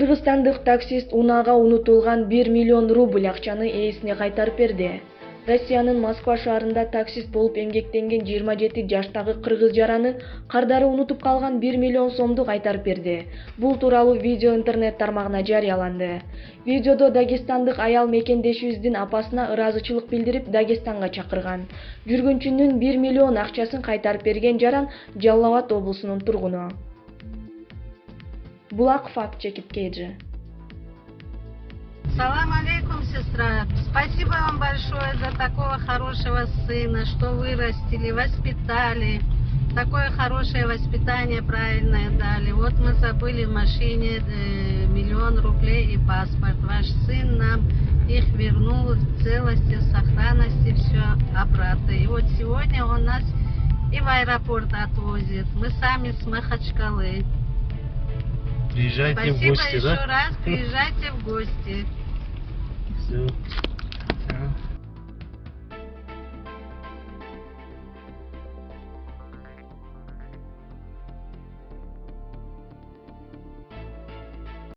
Кыргызстандык таксист унаага унутулган 1 миллион рубль акчаны ээсине кайтарып берди. Россиянын Москва шаарында таксист болуп эмгектенген 27 жаштагы кыргыз жараны кардары унутуп калган 1 миллион сомду кайтарып берди. Бул тууралуу видео интернет тармагына жарыяланды. Видеодо дагестандык аял мекендешибиздин апасына ыраазычылык билдирип Дагестанга чакырган. Жүргүнчүнүн 1 миллион акчасын кайтарып берген жаран Жалал Абад облусунун тургуну. Булак факт чекит Кейджи. Салам алейкум, сестра. Спасибо вам большое за такого хорошего сына, что вырастили, воспитали. Такое хорошее воспитание правильное дали. Вот мы забыли в машине 1 миллион рублей и паспорт. Ваш сын нам их вернул в целости, сохранности, все обратно. И вот сегодня он нас и в аэропорт отвозит. Мы сами с Махачкалы. Приезжайте в Спасибо гости, еще да? раз, приезжайте в гости. Все.